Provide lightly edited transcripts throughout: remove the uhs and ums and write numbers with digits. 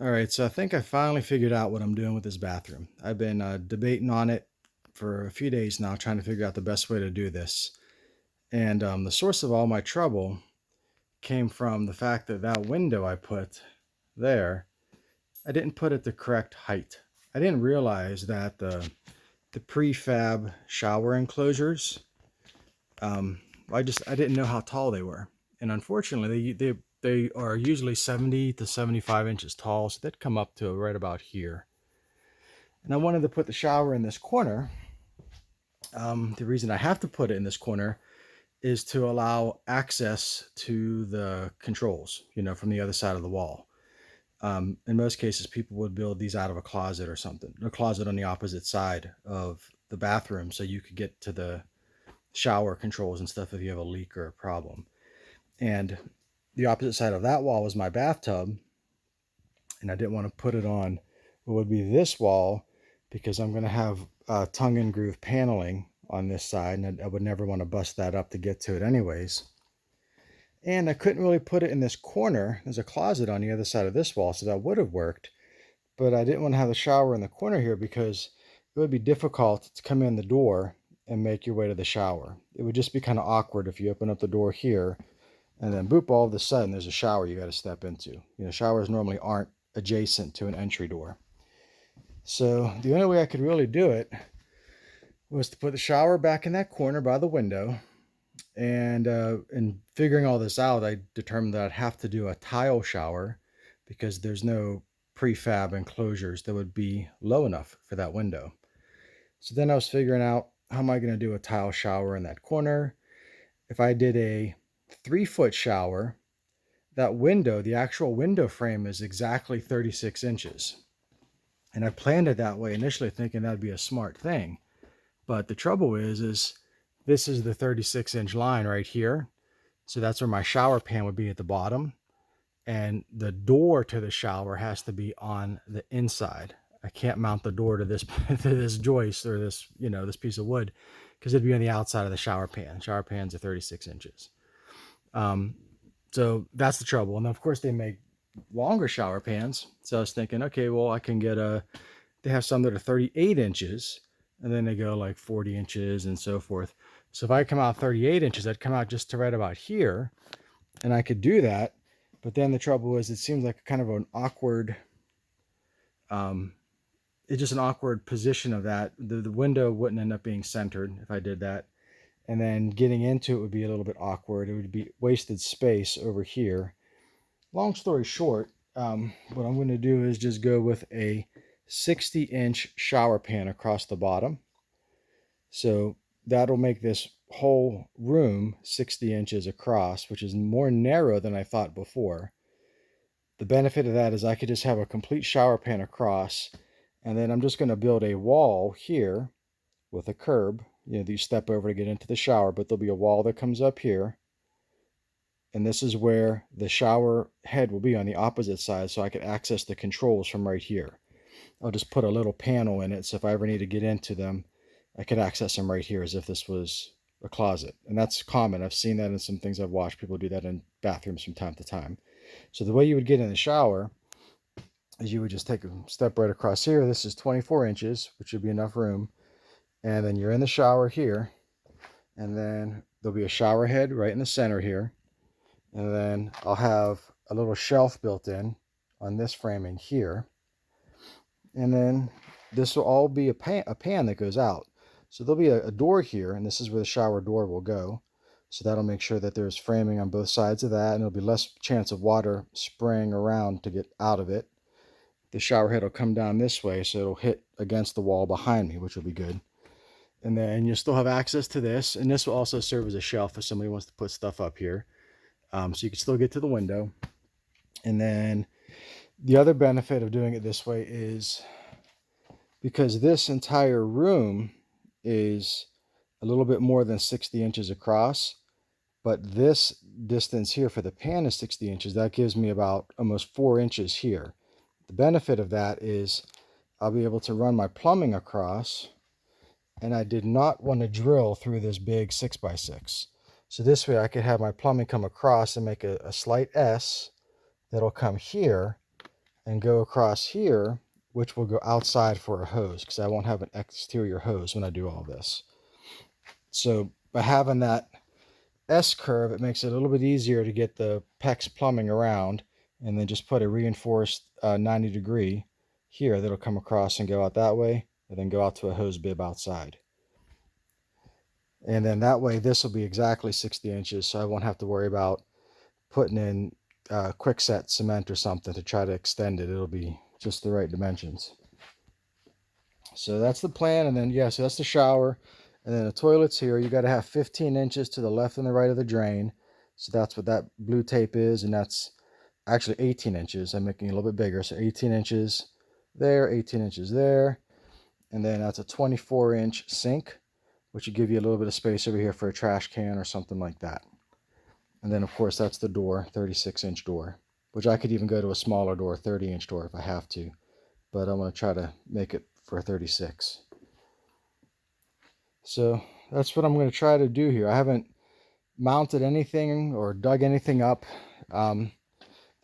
All right, so I think I finally figured out what I'm doing with this bathroom. I've been debating on it for a few days now, trying to figure out the best way to do this. And the source of all my trouble came from the fact that that window I put there, I didn't put it the correct height. I didn't realize that the prefab shower enclosures, um, I didn't know how tall they were, and unfortunately they are usually 70 to 75 inches tall, so they'd come up to right about here. And I wanted to put the shower in this corner. The reason I have to put it in this corner is to allow access to the controls, from the other side of the wall. In most cases, people would build these out of a closet or something, a closet on the opposite side of the bathroom so you could get to the shower controls and stuff if you have a leak or a problem. And the opposite side of that wall was my bathtub, and I didn't want to put it on what would be this wall because I'm going to have tongue and groove paneling on this side, and I would never want to bust that up to get to it anyways. And I couldn't really put it in this corner. There's a closet on the other side of this wall, so that would have worked. But I didn't want to have the shower in the corner here because it would be difficult to come in the door and make your way to the shower. It would just be kind of awkward if you open up the door here and then boop, all of a sudden there's a shower you got to step into. Showers normally aren't adjacent to an entry door. So the only way I could really do it was to put the shower back in that corner by the window. And in figuring all this out, I determined that I'd have to do a tile shower because there's no prefab enclosures that would be low enough for that window. So then I was figuring out, how am I going to do a tile shower in that corner? If I did a 3-foot shower, that window, the actual window frame, is exactly 36 inches. And I planned it that way initially thinking that'd be a smart thing. But the trouble is this is the 36-inch line right here. So that's where my shower pan would be at the bottom. And the door to the shower has to be on the inside. I can't mount the door to this to this joist or this piece of wood because it'd be on the outside of the shower pan. Shower pans are 36 inches. So that's the trouble. And of course they make longer shower pans. So I was thinking, okay, well, I can get they have some that are 38 inches and then they go like 40 inches and so forth. So if I come out 38 inches, I'd come out just to right about here and I could do that. But then the trouble is it seems like kind of an awkward, it's just an awkward position of that. The window wouldn't end up being centered if I did that. And then getting into it would be a little bit awkward. It would be wasted space over here. Long story short, what I'm going to do is just go with a 60-inch shower pan across the bottom. So that'll make this whole room 60 inches across, which is more narrow than I thought before. The benefit of that is I could just have a complete shower pan across, and then I'm just going to build a wall here with a curb, that you step over to get into the shower, but there'll be a wall that comes up here. And this is where the shower head will be on the opposite side, so I could access the controls from right here. I'll just put a little panel in it, so if I ever need to get into them, I could access them right here as if this was a closet. And that's common. I've seen that in some things I've watched people do that in bathrooms from time to time. So the way you would get in the shower is you would just take a step right across here. This is 24 inches, which would be enough room. And then you're in the shower here. And then there'll be a shower head right in the center here. And then I'll have a little shelf built in on this framing here. And then this will all be a pan that goes out. So there'll be a door here, and this is where the shower door will go. So that'll make sure that there's framing on both sides of that, and there'll be less chance of water spraying around to get out of it. The shower head will come down this way, so it'll hit against the wall behind me, which will be good. And then you'll still have access to this, and this will also serve as a shelf if somebody wants to put stuff up here. So you can still get to the window. And then the other benefit of doing it this way is because this entire room is a little bit more than 60 inches across, but this distance here for the pan is 60 inches. That gives me about almost 4 inches here. The benefit of that is I'll be able to run my plumbing across, and I did not want to drill through this big 6x6. So this way I could have my plumbing come across and make a slight S that'll come here, and go across here, which will go outside for a hose because I won't have an exterior hose when I do all this. So by having that S curve, it makes it a little bit easier to get the PEX plumbing around, and then just put a reinforced 90 degree here that'll come across and go out that way, and then go out to a hose bib outside. And then that way this will be exactly 60 inches, so I won't have to worry about putting in quickset cement or something to try to extend it. It'll be just the right dimensions. So that's the plan. And then, yeah, so that's the shower. And then the toilets here, you got to have 15 inches to the left and the right of the drain. So that's what that blue tape is. And that's actually 18 inches. I'm making it a little bit bigger. So 18 inches there, 18 inches there. And then that's a 24-inch sink, which will give you a little bit of space over here for a trash can or something like that. And then, of course, that's the door, 36-inch door, which I could even go to a smaller door, 30-inch door if I have to. But I'm going to try to make it for 36. So that's what I'm going to try to do here. I haven't mounted anything or dug anything up. The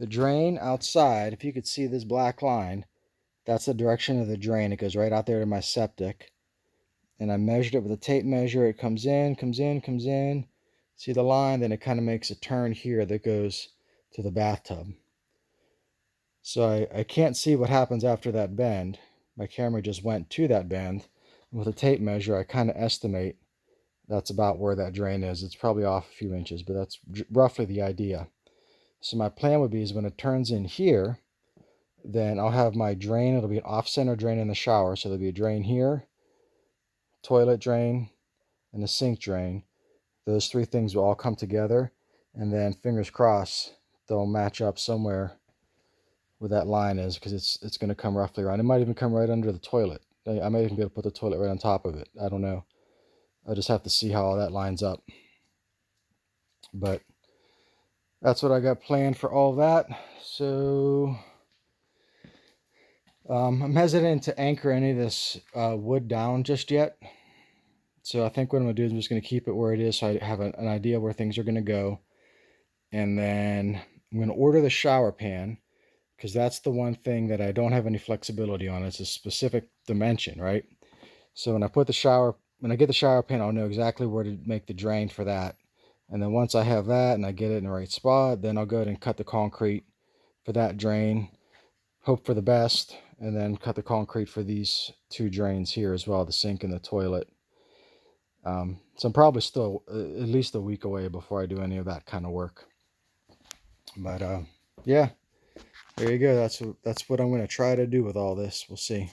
drain outside, if you could see this black line, that's the direction of the drain. It goes right out there to my septic. And I measured it with a tape measure. It comes in, comes in, comes in. See the line? Then it kind of makes a turn here that goes to the bathtub. So I can't see what happens after that bend. My camera just went to that bend. And with a tape measure, I kind of estimate that's about where that drain is. It's probably off a few inches, but that's roughly the idea. So my plan would be is when it turns in here, then I'll have my drain. It'll be an off-center drain in the shower. So there'll be a drain here, toilet drain, and a sink drain. Those three things will all come together, and then fingers crossed they'll match up somewhere where that line is, because it's going to come roughly around. It might even come right under the toilet. I might even be able to put the toilet right on top of it. I don't know. I'll just have to see how all that lines up. But that's what I got planned for all that. So I'm hesitant to anchor any of this wood down just yet. So I think what I'm going to do is I'm just going to keep it where it is, so I have an idea where things are going to go. And then I'm going to order the shower pan, because that's the one thing that I don't have any flexibility on. It's a specific dimension, right? So when I get the shower pan, I'll know exactly where to make the drain for that. And then once I have that and I get it in the right spot, then I'll go ahead and cut the concrete for that drain, hope for the best, and then cut the concrete for these two drains here as well, the sink and the toilet. So I'm probably still at least a week away before I do any of that kind of work. But yeah, there you go. That's what I'm going to try to do with all this. We'll see.